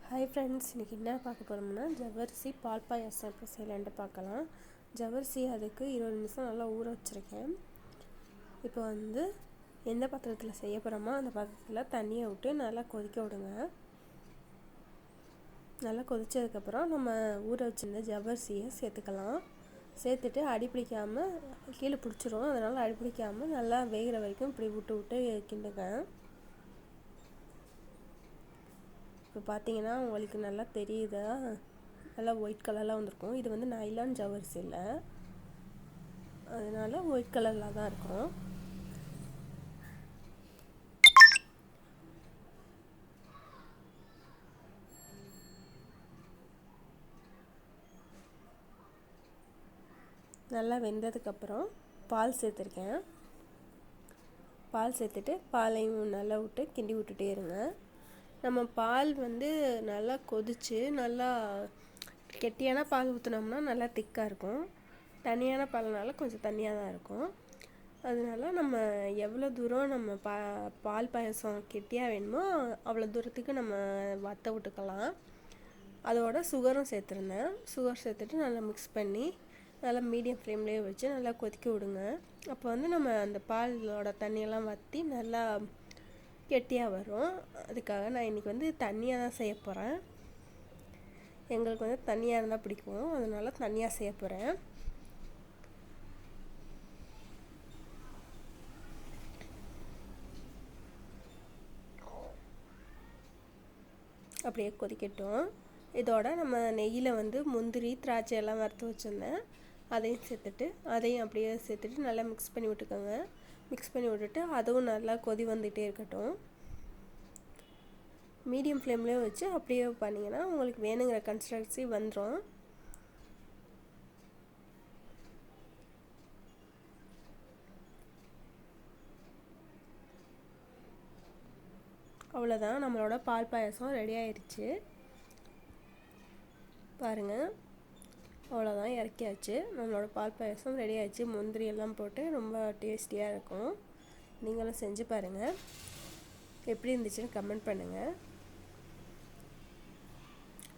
Hi friends, இன்றைக்கி என்ன பார்க்க போகிறோம்னா ஜவ்வரிசி பால் பாயாசம் எப்படி செய்யலான்ட்டு பார்க்கலாம். ஜவ்வரிசி அதுக்கு 20 நிமிஷம் நல்லா ஊற வச்சுருக்கேன். இப்போ எந்த பாத்திரத்தில் செய்ய போகிறோமோ அந்த பாத்திரத்தில் தண்ணியை விட்டு நல்லா கொதிக்க விடுங்க. நல்லா கொதித்ததுக்கப்புறம் நம்ம ஊற வச்சுருந்த ஜவ்வரிசியை சேர்த்துக்கலாம். சேர்த்துட்டு அடி பிடிக்காமல் கீழே பிடிச்சிரும், அதனால் அடி பிடிக்காமல் நல்லா வேகிற வரைக்கும் இப்படி விட்டு விட்டு கிண்டுங்க. இப்போ பார்த்தீங்கன்னா உங்களுக்கு நல்லா தெரியுதா, நல்லா ஒயிட் கலரில் வந்திருக்கும். இது நைலான் ஜவ்வரிசி இல்லை, அதனால ஒயிட் கலரில் தான் இருக்கும். நல்லா வெந்ததுக்கப்புறம் பால் சேர்த்துருக்கேன். பால் சேர்த்துட்டு பாலையும் நல்லா விட்டு கிண்டி விட்டுட்டே இருங்க. நம்ம பால் நல்லா கொதித்து நல்லா கெட்டியான பால் ஊற்றினோம்னா நல்லா திக்காக இருக்கும். தண்ணியான பால்னால கொஞ்சம் தண்ணியாக தான் இருக்கும். அதனால நம்ம எவ்வளோ தூரம் நம்ம பால் பாயசம் கெட்டியாக வேணுமோ அவ்வளோ தூரத்துக்கு நம்ம வற்ற விட்டுக்கலாம். அதோட சுகரும் சேர்த்துருந்தேன். சுகர் சேர்த்துட்டு நல்லா மிக்ஸ் பண்ணி நல்லா மீடியம் ஃப்ளேம்லேயே வச்சு நல்லா கொதிக்க விடுங்க. அப்போ நம்ம அந்த பாலோட தண்ணியெல்லாம் வற்றி நல்லா கெட்டியாக வரும். அதுக்காக நான் இன்றைக்கி தண்ணியாக தான் செய்ய போகிறேன். எங்களுக்கு தண்ணியாக இருந்தால் பிடிக்கும், அதனால தண்ணியாக செய்ய போகிறேன். அப்படியே கொதிக்கட்டும். இதோட நம்ம நெய்யில் முந்திரி திராட்சை எல்லாம் வறுத்து வச்சுருந்தேன், அதையும் சேர்த்துட்டு அதையும் அப்படியே சேர்த்துட்டு நல்லா மிக்ஸ் பண்ணி விட்டுக்கோங்க. மிக்ஸ் பண்ணி விட்டுட்டு அதுவும் நல்லா கொதி வந்துகிட்டே இருக்கட்டும். மீடியம் ஃப்ளேம்லேயே வச்சு அப்படியே பண்ணிங்கன்னா உங்களுக்கு வேணுங்கிற கன்சிஸ்டன்சி வந்துடும். அவ்வளோதான், நம்மளோட பால் பாயாசம் ரெடி ஆயிடுச்சு. பாருங்கள், அவ்வளோதான், இறக்கியாச்சு. நம்மளோட பால் பாயாசம் ரெடி ஆயிடுச்சு. முந்திரி எல்லாம் போட்டு ரொம்ப டேஸ்டியாக இருக்கும். நீங்களும் செஞ்சு பாருங்கள். எப்படி இருந்துச்சுன்னு கமெண்ட் பண்ணுங்கள்.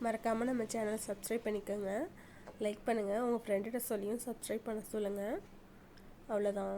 மறக்காமல் நம்ம சேனலை சப்ஸ்கிரைப் பண்ணிக்கோங்க, லைக் பண்ணுங்கள், உங்கள் ஃப்ரெண்டுகிட்ட சொல்லியும் சப்ஸ்கிரைப் பண்ண சொல்லுங்கள். அவ்வளோதான்.